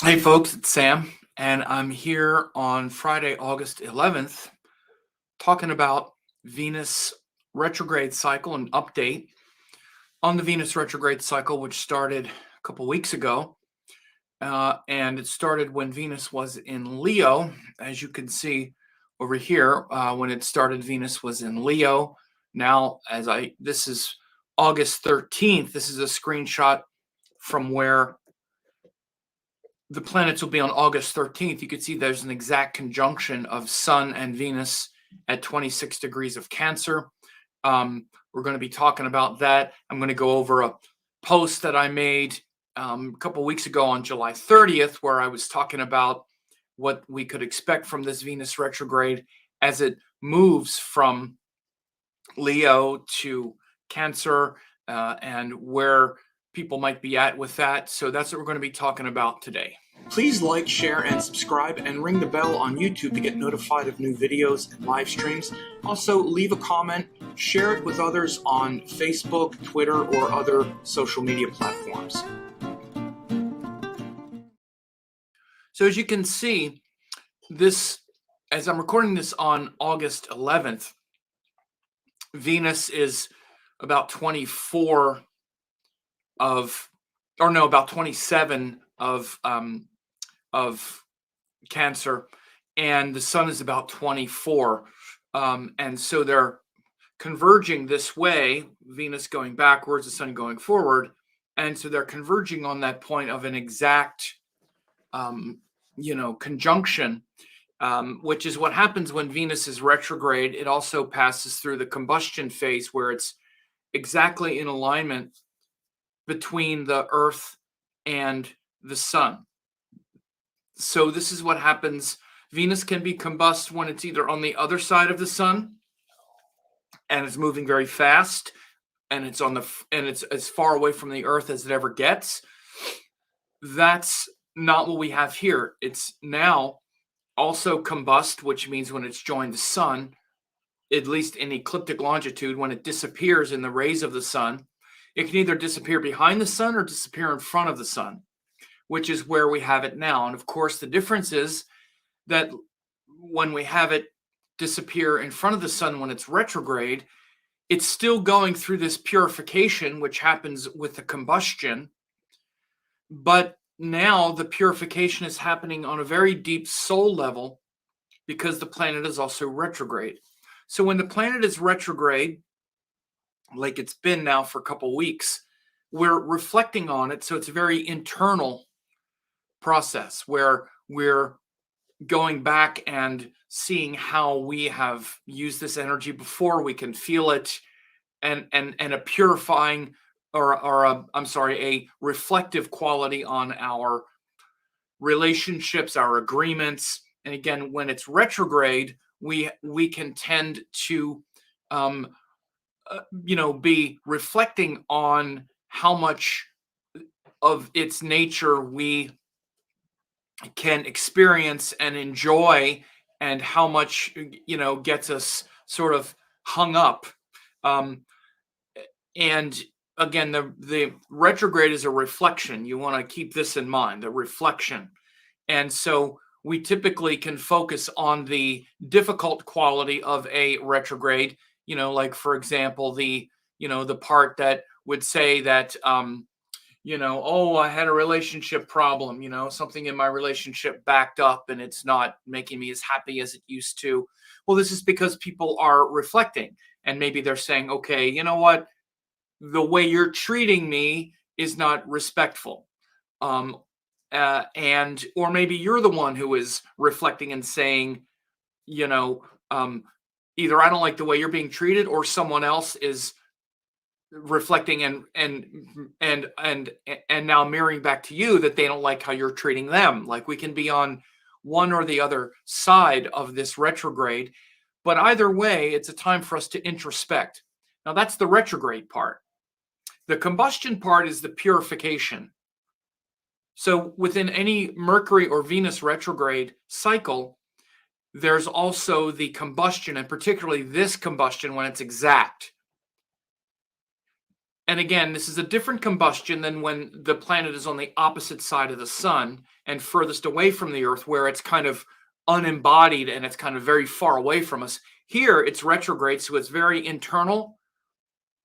Hey folks, it's Sam, and I'm here on Friday, August 11th, talking about Venus retrograde cycle, and update on the Venus retrograde cycle, which started a couple weeks ago. And it started when Venus was in Leo. As you can see over here, when it started, Venus was in Leo. Now, this is August 13th. This is a screenshot from where the planets will be on August 13th. You can see there's an exact conjunction of Sun and Venus at 26 degrees of Cancer. We're going to be talking about that. I'm going to go over a post that I made a couple weeks ago on July 30th, where I was talking about what we could expect from this Venus retrograde as it moves from Leo to Cancer, and where people might be at with that. So that's what we're going to be talking about today. Please like, share, and subscribe, and ring the bell on YouTube to get notified of new videos and live streams. Also, leave a comment, share it with others on Facebook, Twitter, or other social media platforms. So as you can see, as I'm recording this on August 11th, Venus is about 27 of Cancer, and the Sun is about 24. And so they're converging this way, Venus going backwards, the Sun going forward. And so they're converging on that point of an exact, conjunction, which is what happens when Venus is retrograde. It also passes through the combustion phase, where it's exactly in alignment between the Earth and the Sun. So this is what happens. Venus can be combust when it's either on the other side of the Sun and it's moving very fast, and it's as far away from the Earth as it ever gets. That's not what we have here. It's now also combust, which means when it's joined the Sun, at least in ecliptic longitude, when it disappears in the rays of the Sun, it can either disappear behind the Sun or disappear in front of the Sun, which is where we have it now. And of course, the difference is that when we have it disappear in front of the Sun when it's retrograde, it's still going through this purification, which happens with the combustion. But now the purification is happening on a very deep soul level, because the planet is also retrograde. So when the planet is retrograde, like it's been now for a couple weeks, we're reflecting on it. So it's a very internal process where we're going back and seeing how we have used this energy before. We can feel it, and a purifying, a reflective quality on our relationships, our agreements. And again, when it's retrograde, we can tend to be reflecting on how much of its nature we can experience and enjoy, and how much gets us sort of hung up. And again, the retrograde is a reflection. You want to keep this in mind, the reflection. And so we typically can focus on the difficult quality of a retrograde, like, for example, the part that would say that, oh, I had a relationship problem, something in my relationship backed up and it's not making me as happy as it used to. Well, this is because people are reflecting, and maybe they're saying, okay, you know what? The way you're treating me is not respectful. Or maybe you're the one who is reflecting and saying, either I don't like the way you're being treated, or someone else is reflecting and now mirroring back to you that they don't like how you're treating them. Like, we can be on one or the other side of this retrograde, but either way, it's a time for us to introspect. Now, that's the retrograde part. The combustion part is the purification. So within any Mercury or Venus retrograde cycle, there's also the combustion, and particularly this combustion when it's exact. And again, this is a different combustion than when the planet is on the opposite side of the sun and furthest away from the Earth, where it's kind of unembodied and it's kind of very far away from us. Here, it's retrograde, so it's very internal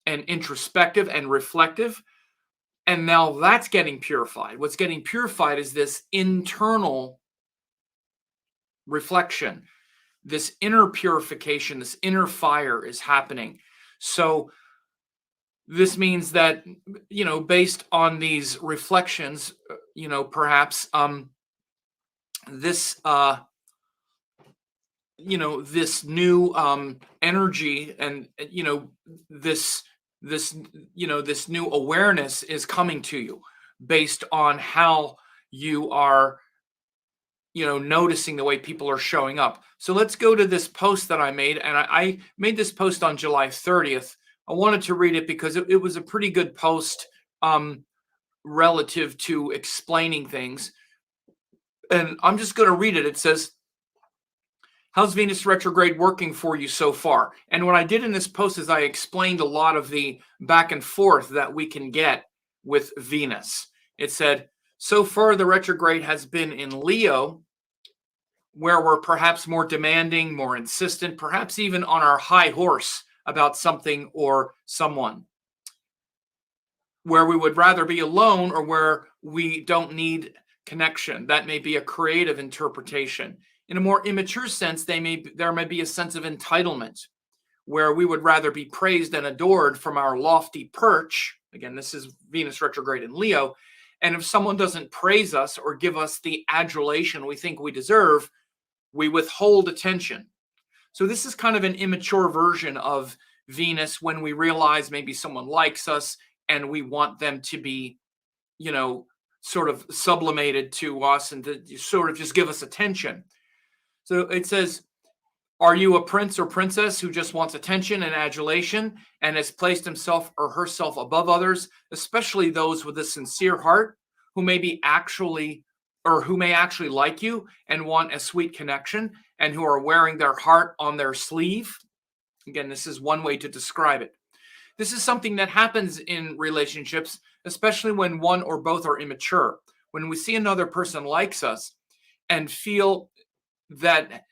and introspective and reflective. And now that's getting purified. What's getting purified is this internal reflection, this inner purification, this inner fire is happening. So this means that, based on these reflections, perhaps this this new energy, and this new awareness is coming to you based on how you are noticing the way people are showing up. So let's go to this post that I made, and I made this post on July 30th. I wanted to read it because it was a pretty good post relative to explaining things. And I'm just going to read it. It says, "How's Venus retrograde working for you so far?" And what I did in this post is I explained a lot of the back and forth that we can get with Venus. It said, "So far, the retrograde has been in Leo, where we're perhaps more demanding, more insistent, perhaps even on our high horse about something or someone, where we would rather be alone or where we don't need connection." That may be a creative interpretation. In a more immature sense, there may be a sense of entitlement, where we would rather be praised and adored from our lofty perch. Again, this is Venus retrograde in Leo. And if someone doesn't praise us or give us the adulation we think we deserve, we withhold attention. So this is kind of an immature version of Venus, when we realize maybe someone likes us and we want them to be, sort of sublimated to us and to sort of just give us attention. So it says, "Are you a prince or princess who just wants attention and adulation and has placed himself or herself above others, especially those with a sincere heart who may actually like you and want a sweet connection and who are wearing their heart on their sleeve?" Again, this is one way to describe it. This is something that happens in relationships, especially when one or both are immature. When we see another person likes us and feel that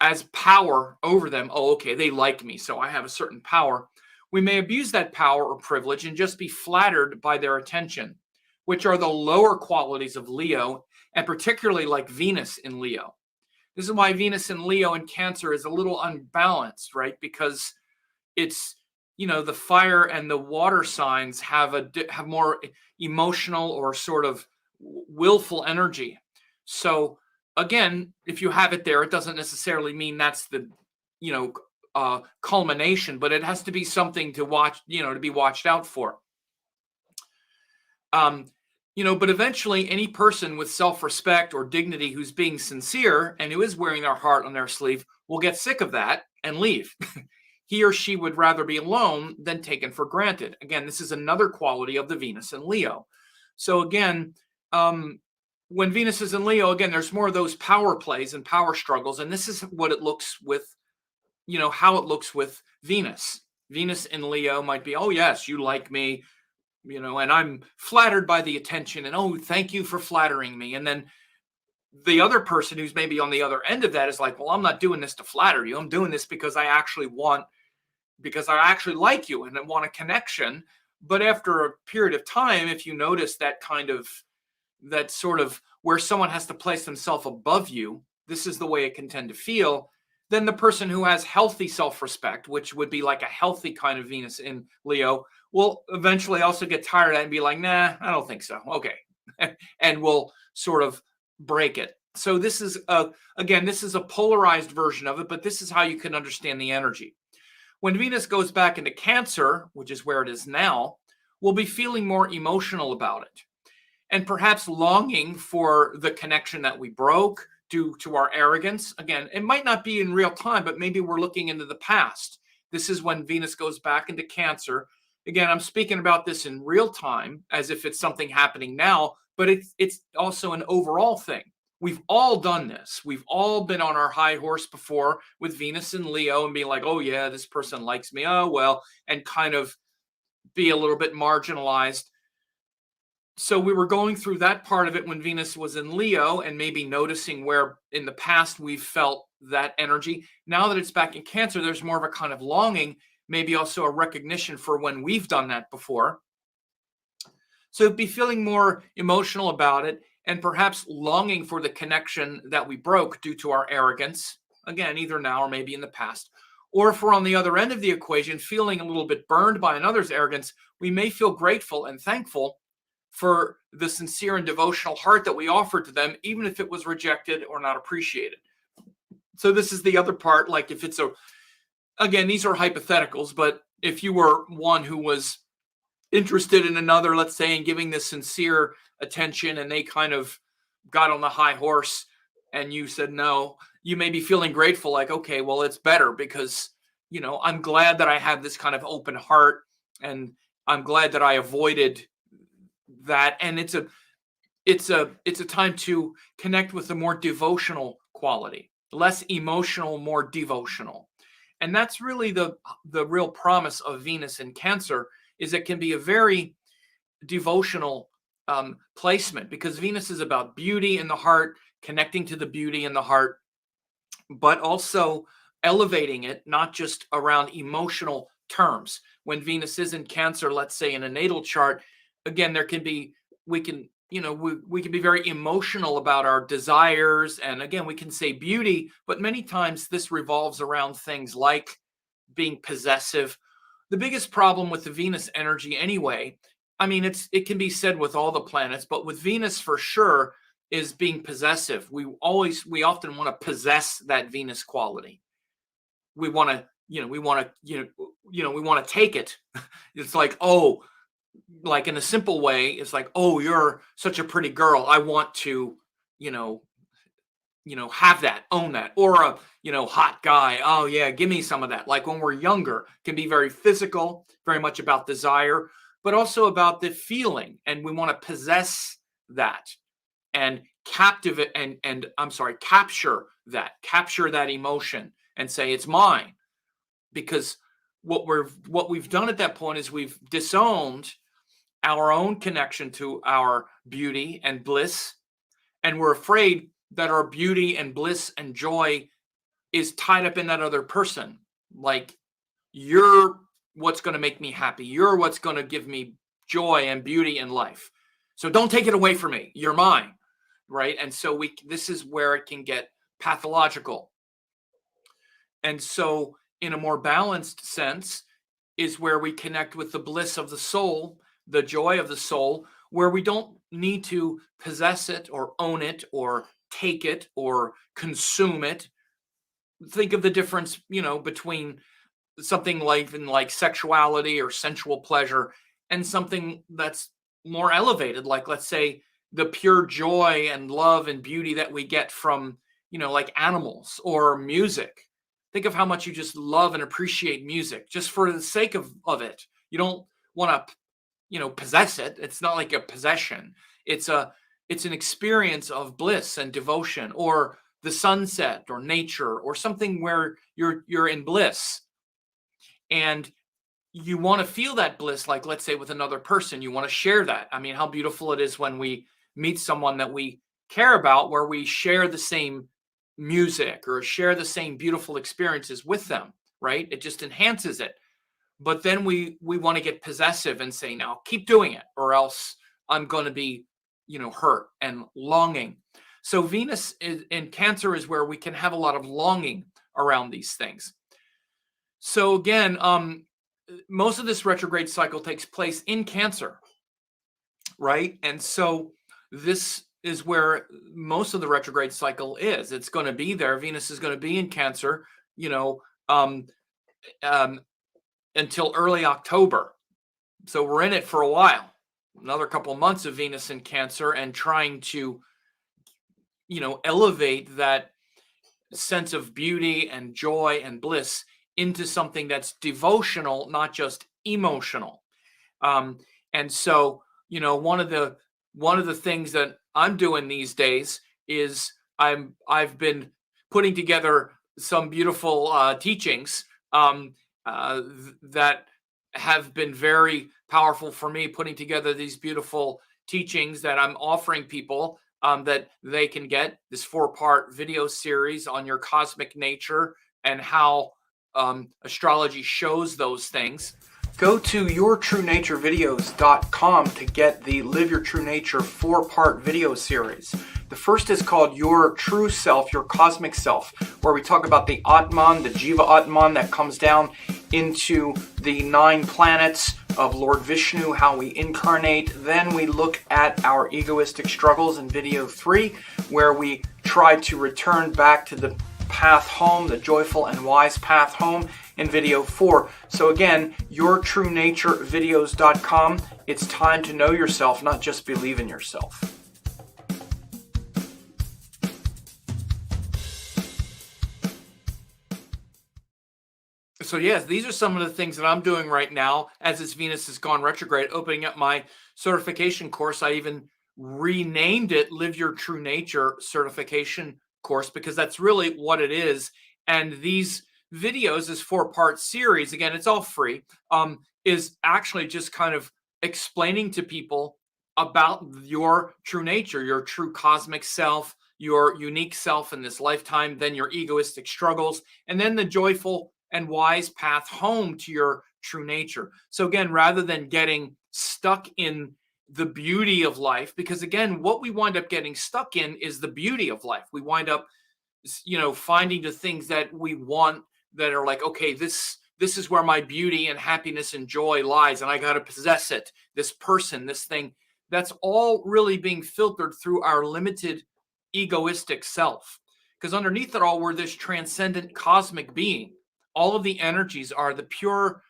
as power over them, oh, okay, they like me, so I have a certain power, we may abuse that power or privilege and just be flattered by their attention, which are the lower qualities of Leo, and particularly like Venus in Leo. This is why Venus in Leo and Cancer is a little unbalanced, right? Because it's, the fire and the water signs have more emotional or sort of willful energy. So again, if you have it there, it doesn't necessarily mean that's the, culmination, but it has to be something to watch, to be watched out for. But eventually any person with self-respect or dignity who's being sincere and who is wearing their heart on their sleeve will get sick of that and leave. He or she would rather be alone than taken for granted. Again, this is another quality of the Venus in Leo. So again, when Venus is in Leo, again, there's more of those power plays and power struggles. And this is what it looks with, how it looks with Venus. Venus in Leo might be, oh, yes, you like me, and I'm flattered by the attention, and oh, thank you for flattering me. And then the other person who's maybe on the other end of that is like, well, I'm not doing this to flatter you. I'm doing this because I actually like you and I want a connection. But after a period of time, if you notice that sort of where someone has to place themselves above you, this is the way it can tend to feel. Then the person who has healthy self-respect, which would be like a healthy kind of Venus in Leo, will eventually also get tired of that and be like, nah, I don't think so. Okay. And will sort of break it. So this is, this is a polarized version of it, but this is how you can understand the energy. When Venus goes back into Cancer, which is where it is now, we'll be feeling more emotional about it and perhaps longing for the connection that we broke due to our arrogance. Again, it might not be in real time, but maybe we're looking into the past. This is when Venus goes back into Cancer. Again, I'm speaking about this in real time as if it's something happening now, but it's also an overall thing. We've all done this. We've all been on our high horse before with Venus and Leo and being like, oh, yeah, this person likes me. Oh, well, and kind of be a little bit marginalized. So we were going through that part of it when Venus was in Leo, and maybe noticing where in the past we've felt that energy. Now that it's back in Cancer, there's more of a kind of longing, maybe also a recognition for when we've done that before. So be feeling more emotional about it, and perhaps longing for the connection that we broke due to our arrogance. Again, either now or maybe in the past. Or if we're on the other end of the equation, feeling a little bit burned by another's arrogance, we may feel grateful and thankful for the sincere and devotional heart that we offered to them, even if it was rejected or not appreciated. So this is the other part. Like if it's again, these are hypotheticals, but if you were one who was interested in another, let's say, and giving this sincere attention, and they kind of got on the high horse and you said no, you may be feeling grateful, like, okay, well, it's better because, I'm glad that I have this kind of open heart, and I'm glad that I avoided that. And it's a time to connect with a more devotional quality, less emotional, more devotional. And that's really the real promise of Venus in Cancer, is it can be a very devotional placement, because Venus is about beauty in the heart, connecting to the beauty in the heart, but also elevating it, not just around emotional terms. When Venus is in Cancer, let's say in a natal chart, again, we can be very emotional about our desires. And again, we can say beauty, but many times this revolves around things like being possessive. The biggest problem with the Venus energy anyway, I mean, it can be said with all the planets, but with Venus for sure, is being possessive. We often want to possess that Venus quality. We want to take it. It's like, oh, like in a simple way, it's like, oh, you're such a pretty girl, I want to, have that, own that. Or a, hot guy, oh yeah, give me some of that. Like when we're younger, can be very physical, very much about desire, but also about the feeling. And we want to possess that and capture that emotion and say it's mine. Because what we've done at that point is we've disowned our own connection to our beauty and bliss, and we're afraid that our beauty and bliss and joy is tied up in that other person. Like, you're what's going to make me happy, you're what's going to give me joy and beauty in life, so don't take it away from me, you're mine, right? And so this is where it can get pathological. And so in a more balanced sense is where we connect with the bliss of the soul, the joy of the soul, where we don't need to possess it or own it or take it or consume it. Think of the difference, between something like sexuality or sensual pleasure and something that's more elevated, like, let's say, the pure joy and love and beauty that we get from, like animals or music. Think of how much you just love and appreciate music just for the sake of it. You don't want to, possess it. It's not like a possession. It's an experience of bliss and devotion, or the sunset or nature or something where you're in bliss. And you want to feel that bliss, like, let's say, with another person. You want to share that. I mean, how beautiful it is when we meet someone that we care about, where we share the same music or share the same beautiful experiences with them, right? It just enhances it. But then we want to get possessive and say, now keep doing it, or else I'm going to be, hurt and longing. So Venus in Cancer is where we can have a lot of longing around these things. So again, most of this retrograde cycle takes place in Cancer, right? And so this is where most of the retrograde cycle is. It's going to be there. Venus is going to be in Cancer, until early October. So we're in it for a while. Another couple of months of Venus in Cancer, and trying to, elevate that sense of beauty and joy and bliss into something that's devotional, not just emotional. And so, one of the things that I'm doing these days is I've been putting together some beautiful teachings that have been very powerful for me, putting together these beautiful teachings that I'm offering people, that they can get this 4-part video series on your cosmic nature and how astrology shows those things. Go to yourtruenaturevideos.com to get the Live Your True Nature 4-part video series. The first is called Your True Self, Your Cosmic Self, where we talk about the Atman, the Jiva Atman that comes down into the 9 planets of Lord Vishnu, how we incarnate. Then we look at our egoistic struggles in video 3, where we try to return back to the path home, the joyful and wise path home, in video 4. So again, yourtruenaturevideos.com. It's time to know yourself, not just believe in yourself. So yes, these are some of the things that I'm doing right now as this Venus has gone retrograde, opening up my certification course. I even renamed it Live Your True Nature Certification Course, because that's really what it is. And these videos, this 4-part series, again, it's all free, is actually just kind of explaining to people about your true nature, your true cosmic self, your unique self in this lifetime, then your egoistic struggles, and then the joyful and wise path home to your true nature. So again, rather than getting stuck in the beauty of life, because again, what we wind up getting stuck in is the beauty of life. We wind up, finding the things that we want that are like, okay, this is where my beauty and happiness and joy lies, and I got to possess it, this person, this thing. That's all really being filtered through our limited egoistic self. Because underneath it all, we're this transcendent cosmic being. All of the energies are the pure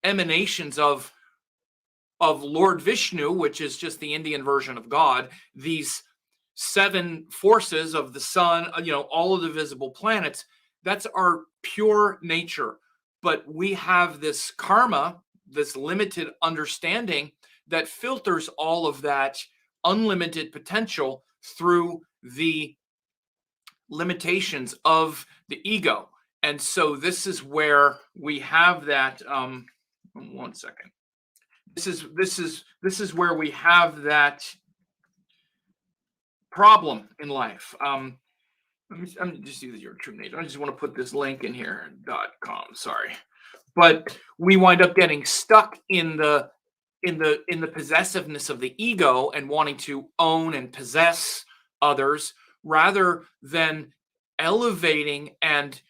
emanations of Lord Vishnu, which is just the Indian version of God. These 7 forces of the sun, all of the visible planets, that's our pure nature. But we have this karma, this limited understanding that filters all of that unlimited potential through the limitations of the ego. And so this is where we have that. One second. This is where we have that problem in life. Let me just use your true nature. I just want to put this link in here. .com. Sorry, but we wind up getting stuck in the possessiveness of the ego and wanting to own and possess others, rather than elevating and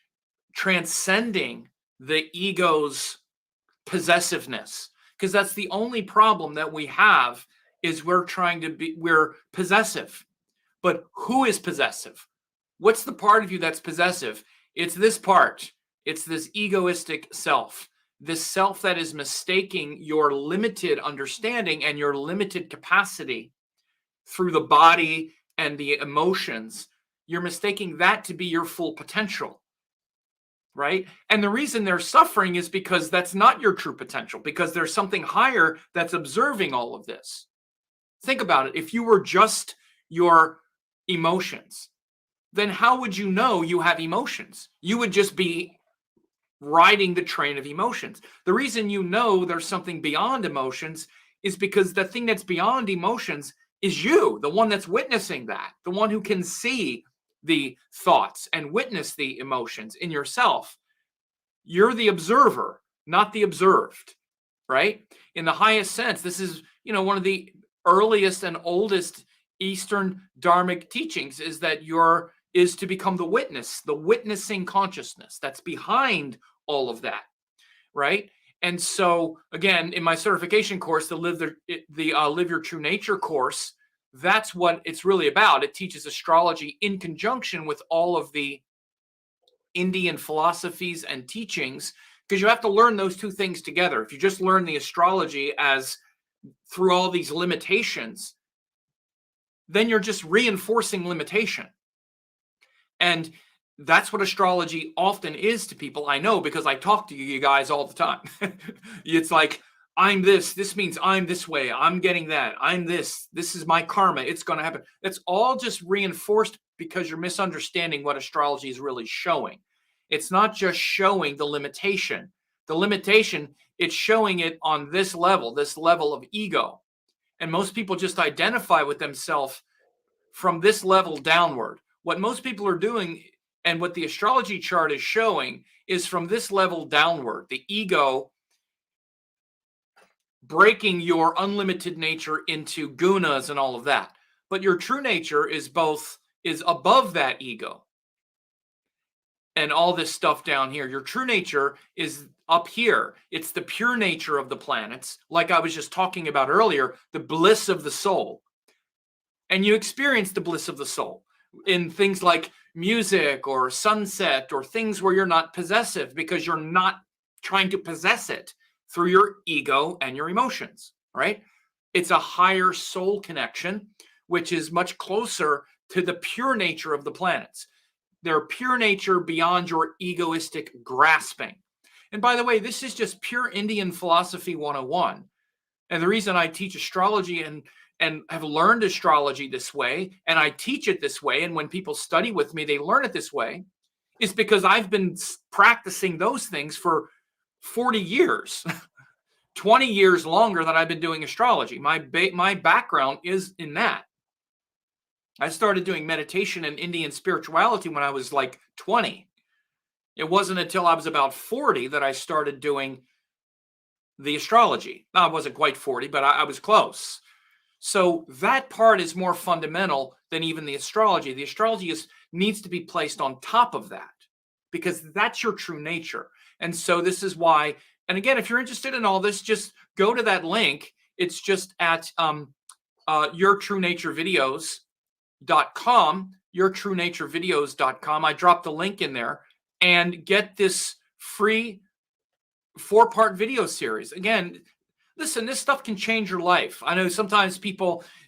transcending the ego's possessiveness. Because that's the only problem that we have, is we're possessive. But who is possessive? What's the part of you that's possessive? It's this part. It's this egoistic self. This self that is mistaking your limited understanding and your limited capacity through the body and the emotions. You're mistaking that to be your full potential. Right? And the reason they're suffering is because that's not your true potential, because there's something higher that's observing all of this. Think about it. If you were just your emotions, then how would you know you have emotions? You would just be riding the train of emotions. The reason you know there's something beyond emotions is because the thing that's beyond emotions is you, the one that's witnessing that, the one who can see the thoughts and witness the emotions in yourself. You're the observer, not the observed, right? In the highest sense, this is, one of the earliest and oldest Eastern Dharmic teachings, is that is to become the witness, the witnessing consciousness that's behind all of that, right? And so, again, in my certification course, the Live Your True Nature course, that's what it's really about. It teaches astrology in conjunction with all of the Indian philosophies and teachings, because you have to learn those two things together. If you just learn the astrology as through all these limitations, then you're just reinforcing limitation. And that's what astrology often is to people. I know, because I talk to you guys all the time. It's like, I'm this means I'm this way, I'm getting that, I'm this is my karma, it's going to happen. It's all just reinforced because you're misunderstanding what astrology is really showing. It's not just showing the limitation. The limitation it's showing it on this level of ego. And most people just identify with themselves from this level downward. What most people are doing, and what the astrology chart is showing, is from this level downward, the ego breaking your unlimited nature into gunas and all of that. But your true nature is above that ego and all this stuff down here. Your true nature is up here. It's the pure nature of the planets, like I was just talking about earlier, the bliss of the soul. And you experience the bliss of the soul in things like music or sunset or things where you're not possessive, because you're not trying to possess it through your ego and your emotions, right? It's a higher soul connection, which is much closer to the pure nature of the planets. Their pure nature beyond your egoistic grasping. And by the way, this is just pure Indian philosophy 101. And the reason I teach astrology and have learned astrology this way, and I teach it this way, and when people study with me, they learn it this way, is because I've been practicing those things for 40 years, 20 years longer than I've been doing astrology. My background is in that. I started doing meditation and Indian spirituality when I was like 20. It wasn't until I was about 40 that I started doing the astrology. Now, I wasn't quite 40, but I was close. So that part is more fundamental than even the astrology. The astrology needs to be placed on top of that, because that's your true nature. And so this is why, and again, if you're interested in all this, just go to that link. It's just at yourtruenaturevideos.com, yourtruenaturevideos.com. I dropped the link in there, and get this free 4-part video series. Again, listen, this stuff can change your life. I know sometimes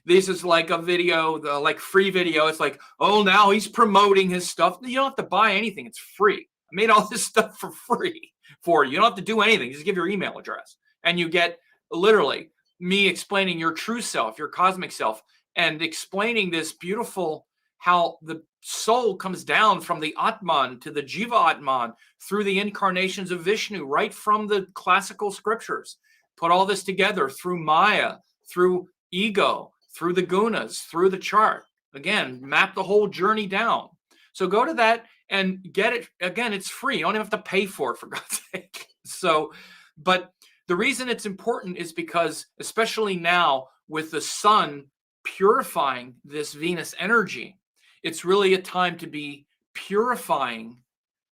this is like a video, like free video. It's like, oh, now he's promoting his stuff. You don't have to buy anything. It's free. I made all this stuff for free for you. You don't have to do anything. Just give your email address, and you get literally me explaining your true self, your cosmic self, and explaining this beautiful, how the soul comes down from the Atman to the Jiva Atman through the incarnations of Vishnu, right from the classical scriptures. Put all this together through Maya, through ego, through the gunas, through the chart. Again, map the whole journey down. So go to that and get it. Again, it's free. You don't even have to pay for it, for God's sake. So, but the reason it's important is because, especially now with the sun purifying this Venus energy, it's really a time to be purifying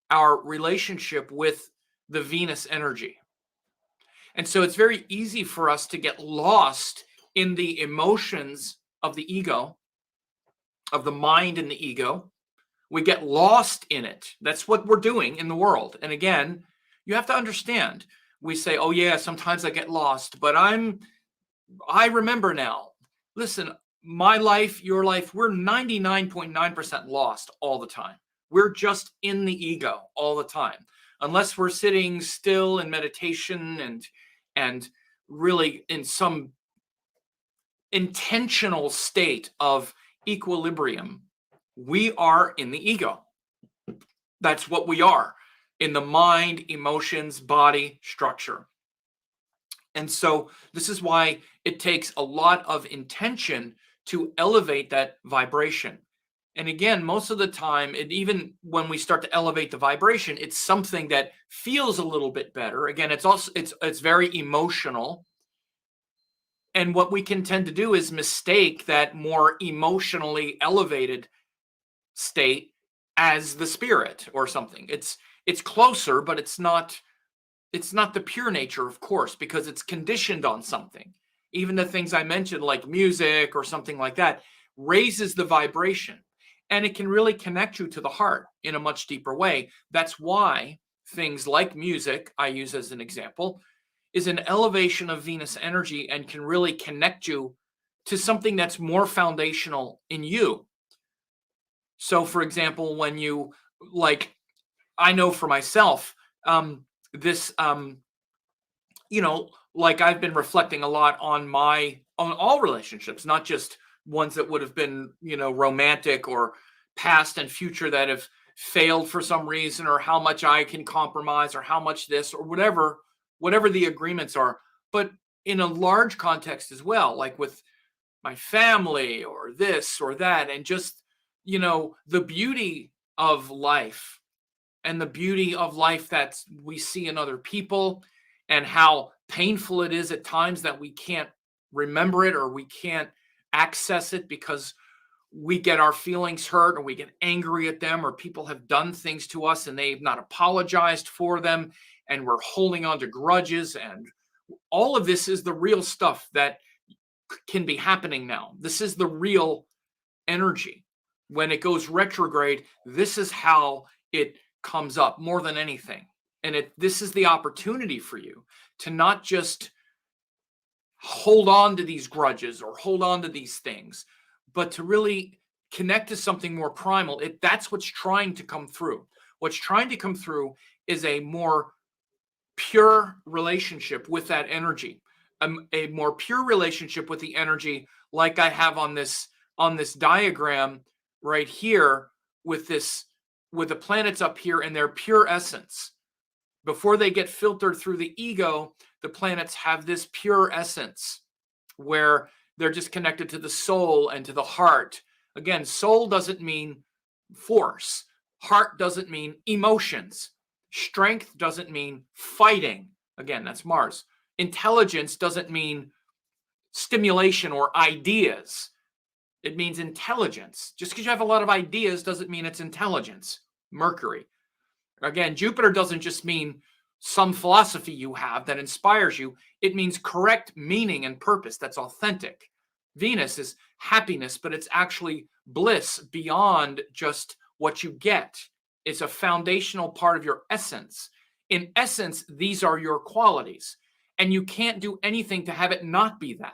our relationship with the Venus energy. And so it's very easy for us to get lost in the emotions of the ego, of the mind and the ego. We get lost in it. That's what we're doing in the world. And again, you have to understand, we say, oh yeah, sometimes I get lost, but I remember now. Listen, my life, your life, we're 99.9% lost all the time. We're just in the ego all the time. Unless we're sitting still in meditation and really in some intentional state of equilibrium, we are in the ego. That's what we are, in the mind, emotions, body, structure. And so this is why it takes a lot of intention to elevate that vibration. And again, most of the time, and even when we start to elevate the vibration, it's something that feels a little bit better. Again, it's very emotional. And what we can tend to do is mistake that more emotionally elevated state as the spirit or something. It's closer, but it's not the pure nature, of course, because it's conditioned on something. Even the things I mentioned, like music or something like that, raises the vibration. And it can really connect you to the heart in a much deeper way. That's why things like music, I use as an example, is an elevation of Venus energy and can really connect you to something that's more foundational in you. So, for example, when you, like, I know for myself, like I've been reflecting a lot on all relationships, not just ones that would have been, romantic or past and future that have failed for some reason, or how much I can compromise, or how much this or whatever whatever the agreements are, but in a large context as well, like with my family or this or that, and just, the beauty of life and the beauty of life that we see in other people, and how painful it is at times that we can't remember it or we can't access it because we get our feelings hurt or we get angry at them, or people have done things to us and they've not apologized for them, and we're holding on to grudges. And all of this is the real stuff that can be happening now. This is the real energy. When it goes retrograde, this is how it comes up more than anything. And this is the opportunity for you to not just hold on to these grudges or hold on to these things, but to really connect to something more primal. That's what's trying to come through. What's trying to come through is a more pure relationship with that energy, a more pure relationship with the energy, like I have on this diagram right here, with the planets up here and their pure essence. Before they get filtered through the ego, the planets have this pure essence where they're just connected to the soul and to the heart. Again, soul doesn't mean force. Heart doesn't mean emotions. Strength doesn't mean fighting. Again, that's Mars. Intelligence doesn't mean stimulation or ideas. It means intelligence. Just because you have a lot of ideas doesn't mean it's intelligence. Mercury. Again, Jupiter doesn't just mean some philosophy you have that inspires you. It means correct meaning and purpose that's authentic. Venus is happiness, but it's actually bliss beyond just what you get. It's a foundational part of your essence. In essence, these are your qualities, and you can't do anything to have it not be that.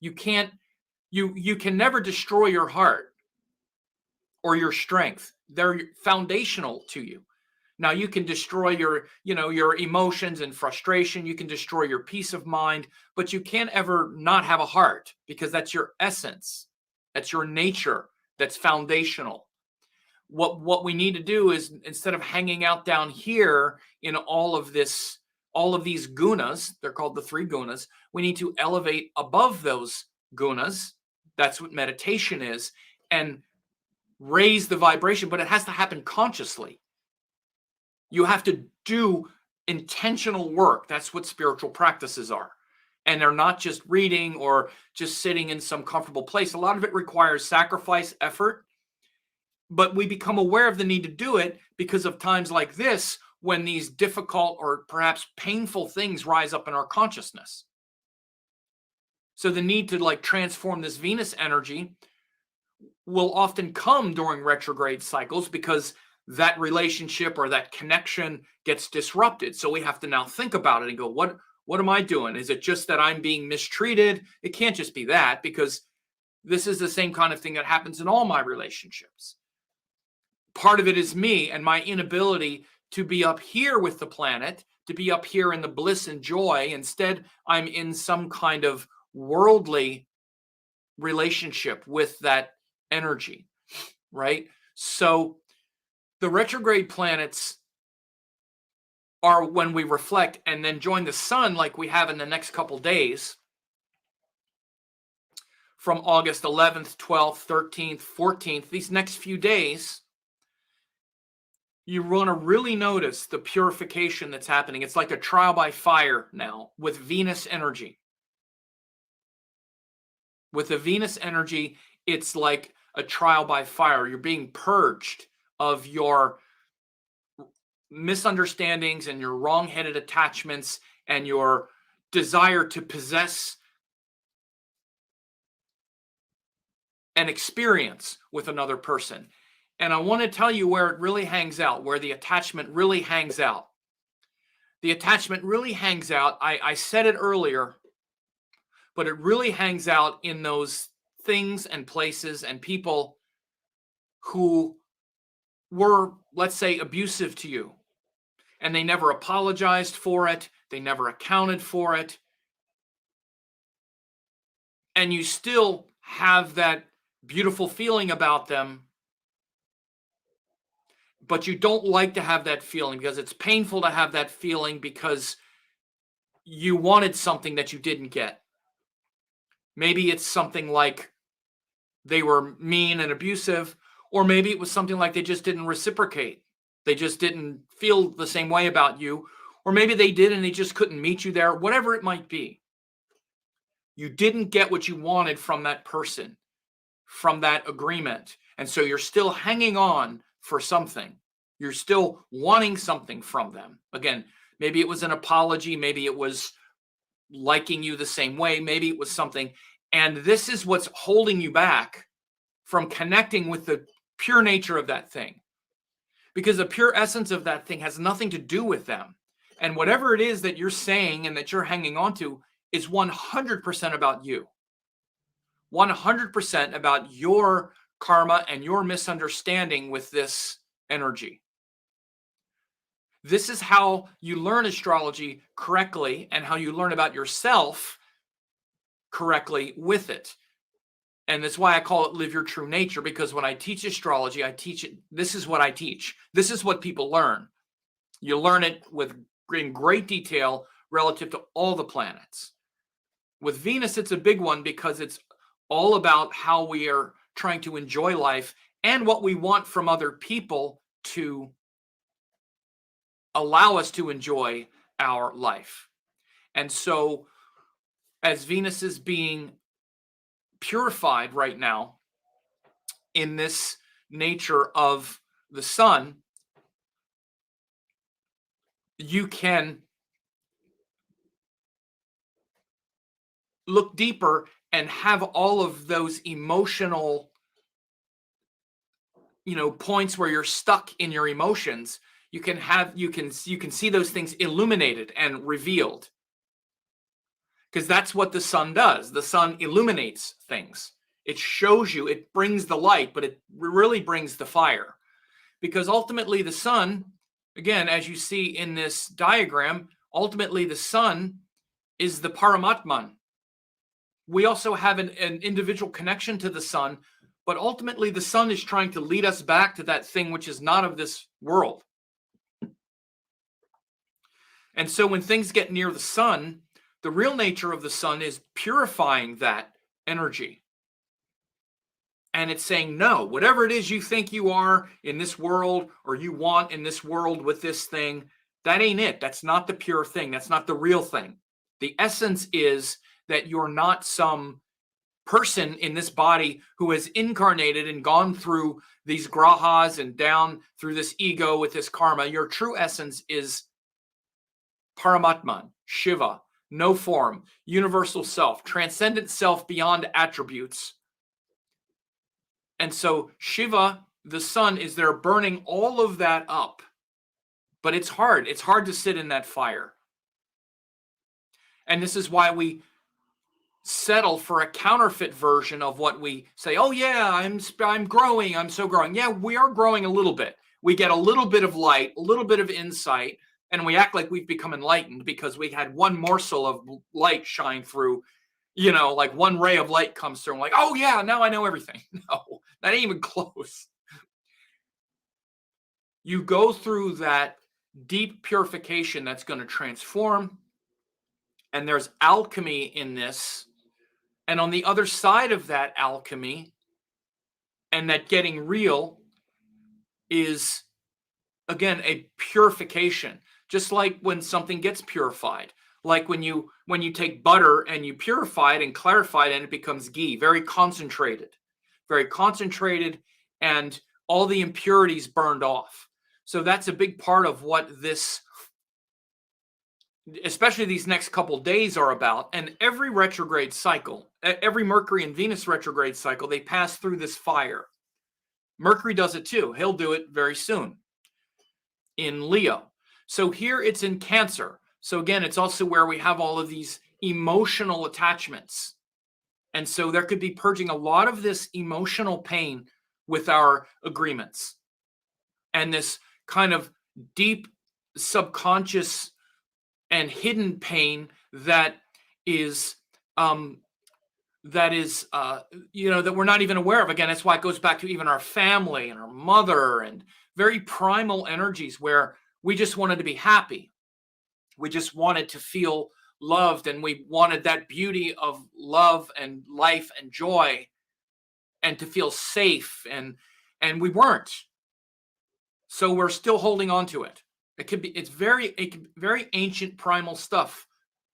You can't. You can never destroy your heart or your strength. They're foundational to you. Now you can destroy your emotions and frustration. You can destroy your peace of mind, but you can't ever not have a heart, because that's your essence. That's your nature. That's foundational. What we need to do is, instead of hanging out down here in all of these gunas, they're called the three gunas, we need to elevate above those gunas. That's what meditation is, and raise the vibration, but it has to happen consciously. You have to do intentional work. That's what spiritual practices are. And they're not just reading or just sitting in some comfortable place. A lot of it requires sacrifice, effort, but we become aware of the need to do it because of times like this, when these difficult or perhaps painful things rise up in our consciousness. So the need to transform this Venus energy will often come during retrograde cycles, because that relationship or that connection gets disrupted. So we have to now think about it and go, what am I doing? Is it just that I'm being mistreated? It can't just be that, because this is the same kind of thing that happens in all my relationships. Part of it is me and my inability to be up here with the planet, to be up here in the bliss and joy. Instead, I'm in some kind of worldly relationship with that energy, right? So the retrograde planets are when we reflect and then join the sun, like we have in the next couple days, from August 11th, 12th, 13th, 14th, these next few days. You want to really notice the purification that's happening. It's like a trial by fire now with Venus energy. With the Venus energy, it's like a trial by fire. You're being purged of your misunderstandings and your wrong-headed attachments and your desire to possess an experience with another person. And I want to tell you where it really hangs out, where the attachment really hangs out. The attachment really hangs out. I said it earlier, but it really hangs out in those things and places and people who were, let's say, abusive to you. And they never apologized for it. They never accounted for it. And you still have that beautiful feeling about them, but you don't like to have that feeling, because it's painful to have that feeling, because you wanted something that you didn't get. Maybe it's something like they were mean and abusive, or maybe it was something like they just didn't reciprocate. They just didn't feel the same way about you, or maybe they did and they just couldn't meet you there, whatever it might be. You didn't get what you wanted from that person, from that agreement. And so you're still hanging on for something. You're still wanting something from them. Again, maybe it was an apology, maybe it was liking you the same way, maybe it was something. And this is what's holding you back from connecting with the pure nature of that thing. Because the pure essence of that thing has nothing to do with them. And whatever it is that you're saying and that you're hanging on to is 100% about you. 100% about your karma and your misunderstanding with this energy. This is how you learn astrology correctly and how you learn about yourself correctly with it. And that's why I call it live your true nature, because when I teach astrology, I teach it. This is what I teach. This is what people learn. You learn it in great detail relative to all the planets. With Venus, it's a big one because it's all about how we are trying to enjoy life and what we want from other people to allow us to enjoy our life. And so as Venus is being purified right now in this nature of the sun, you can look deeper and have all of those emotional, points where you're stuck in your emotions. You can see those things illuminated and revealed, because that's what the sun does. The sun illuminates things. It shows you, it brings the light, but it really brings the fire. Because ultimately the sun, again, as you see in this diagram, ultimately the sun is the Paramatman. We also have an individual connection to the sun, but ultimately the sun is trying to lead us back to that thing which is not of this world. And so when things get near the sun, the real nature of the sun is purifying that energy. And it's saying, no, whatever it is you think you are in this world, or you want in this world with this thing, that ain't it. That's not the pure thing. That's not the real thing. The essence is that you're not some person in this body who has incarnated and gone through these grahas and down through this ego with this karma. Your true essence is Paramatman, Shiva, no form, universal self, transcendent self beyond attributes. And so Shiva, the sun, is there burning all of that up. But it's hard. It's hard to sit in that fire. And this is why we settle for a counterfeit version of what we say. Oh yeah, I'm growing. I'm so growing. Yeah, we are growing a little bit. We get a little bit of light, a little bit of insight, and we act like we've become enlightened because we had one morsel of light shine through. Like one ray of light comes through. I'm like, oh yeah, now I know everything. No, that ain't even close. You go through that deep purification that's going to transform. And there's alchemy in this. And on the other side of that alchemy and that getting real is, again, a purification. Just like when something gets purified. Like when you take butter and you purify it and clarify it and it becomes ghee, very concentrated, and all the impurities burned off. So that's a big part of what this, especially these next couple days, are about. And every retrograde cycle, every Mercury and Venus retrograde cycle, they pass through this fire. Mercury does it too. He'll do it very soon in Leo. So here it's in Cancer. So again, it's also where we have all of these emotional attachments. And so there could be purging a lot of this emotional pain with our agreements. And this kind of deep subconscious and hidden pain that we're not even aware of. Again, that's why it goes back to even our family and our mother and very primal energies where we just wanted to be happy. We just wanted to feel loved, and we wanted that beauty of love and life and joy, and to feel safe, and we weren't. So we're still holding on to it. It's very ancient primal stuff,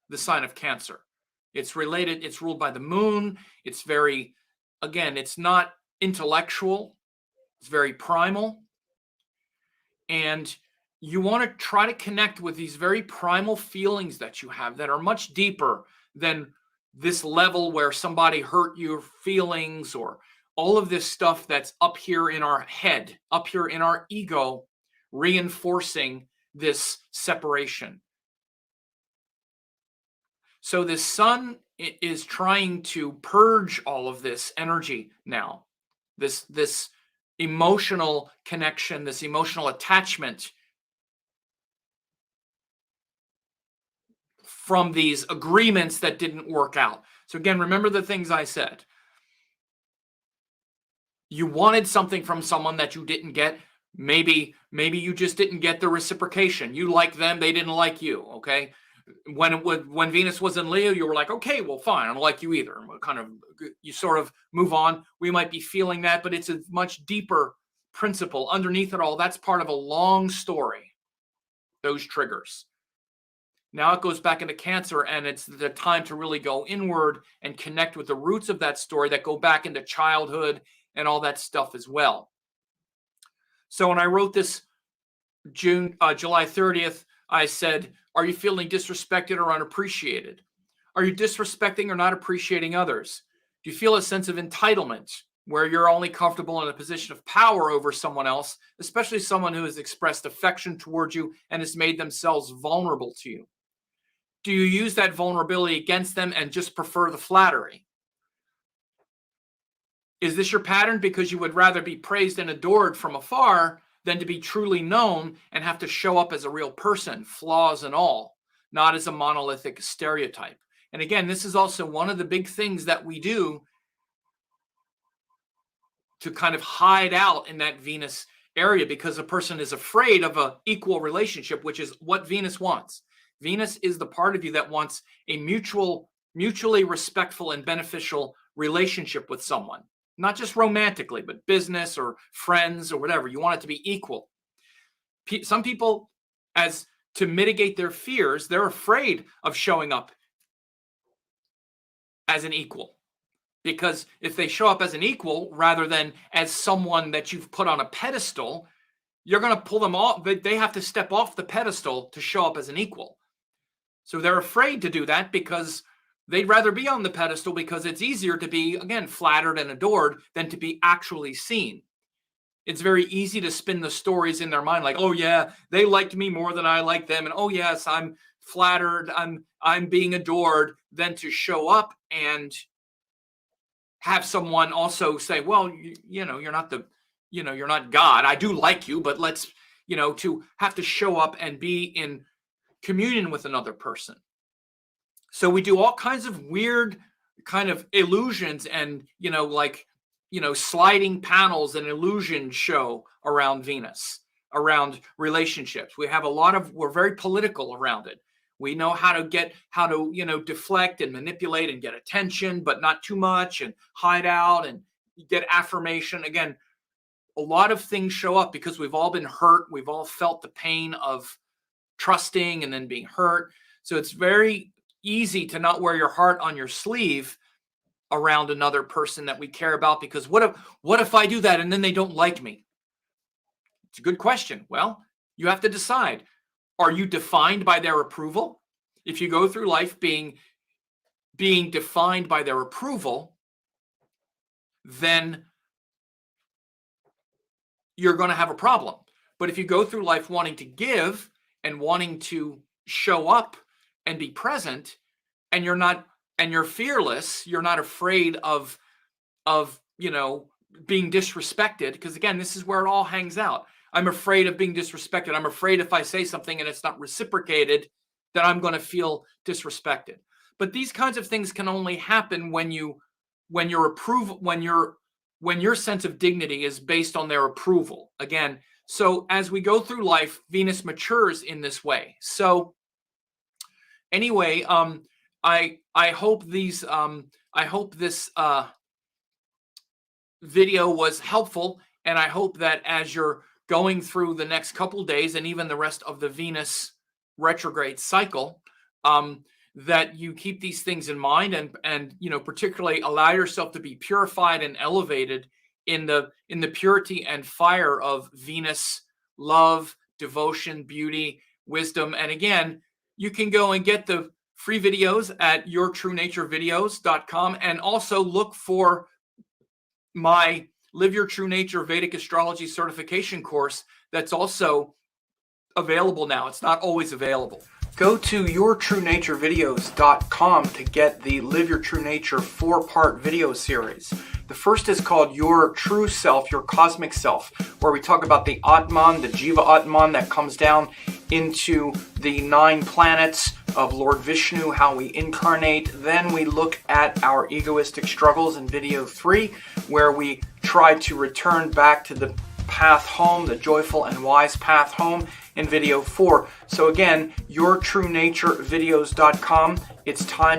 the sign of Cancer. It's related, it's ruled by the moon. It's very, again, it's not intellectual. It's very primal. And you want to try to connect with these very primal feelings that you have that are much deeper than this level where somebody hurt your feelings, or all of this stuff that's up here in our head, up here in our ego, reinforcing this separation. So this sun is trying to purge all of this energy now, this emotional connection, this emotional attachment from these agreements that didn't work out. So again, remember the things I said. You wanted something from someone that you didn't get. Maybe you just didn't get the reciprocation. You liked them, they didn't like you, okay? When Venus was in Leo, you were like, okay, well, fine, I don't like you either. Kind of, you sort of move on. We might be feeling that, but it's a much deeper principle underneath it all. That's part of a long story, those triggers. Now it goes back into Cancer, and it's the time to really go inward and connect with the roots of that story that go back into childhood and all that stuff as well. So when I wrote this July 30th, I said, are you feeling disrespected or unappreciated? Are you disrespecting or not appreciating others? Do you feel a sense of entitlement where you're only comfortable in a position of power over someone else, especially someone who has expressed affection towards you and has made themselves vulnerable to you? Do you use that vulnerability against them and just prefer the flattery? Is this your pattern because you would rather be praised and adored from afar than to be truly known and have to show up as a real person, flaws and all, not as a monolithic stereotype? And again, this is also one of the big things that we do to kind of hide out in that Venus area, because a person is afraid of an equal relationship, which is what Venus wants. Venus is the part of you that wants a mutually respectful and beneficial relationship with someone. Not just romantically, but business or friends or whatever. You want it to be equal. Some people, as to mitigate their fears, they're afraid of showing up as an equal. Because if they show up as an equal rather than as someone that you've put on a pedestal, you're going to pull them off. They have to step off the pedestal to show up as an equal. So they're afraid to do that because they'd rather be on the pedestal, because it's easier to be, again, flattered and adored than to be actually seen. It's very easy to spin the stories in their mind like, oh yeah, they liked me more than I liked them, and oh yes, I'm flattered, I'm being adored, than to show up and have someone also say, well, you're not God. I do like you, but let's, to have to show up and be in communion with another person. So we do all kinds of weird kind of illusions and, sliding panels and illusion show around Venus, around relationships. We're very political around it. We know how to deflect and manipulate and get attention, but not too much, and hide out and get affirmation. Again, a lot of things show up because we've all been hurt. We've all felt the pain of trusting and then being hurt. So it's very easy to not wear your heart on your sleeve around another person that we care about, because what if I do that and then they don't like me? It's a good question. Well, you have to decide. Are you defined by their approval? If you go through life being defined by their approval, then you're going to have a problem. But if you go through life wanting to give and wanting to show up and be present, and you're fearless, you're not afraid of being disrespected, because again, this is where it all hangs out. I'm afraid of being disrespected. I'm afraid if I say something and it's not reciprocated, that I'm going to feel disrespected. But these kinds of things can only happen when your sense of dignity is based on their approval. Again, so as we go through life, Venus matures in this way. So, Anyway, I hope these I hope this video was helpful, and I hope that as you're going through the next couple days and even the rest of the Venus retrograde cycle, that you keep these things in mind, and particularly allow yourself to be purified and elevated in the purity and fire of Venus love, devotion, beauty, wisdom. And again, you can go and get the free videos at yourtruenaturevideos.com, and also look for my Live Your True Nature Vedic Astrology Certification course that's also available now. It's not always available. Go to yourtruenaturevideos.com to get the Live Your True Nature 4-part video series. The first is called Your True Self, Your Cosmic Self, where we talk about the Atman, the Jiva Atman that comes down into the 9 planets of Lord Vishnu, how we incarnate. Then we look at our egoistic struggles in video 3, where we try to return back to the path home, the joyful and wise path home, in video 4. So again, yourtruenaturevideos.com. It's time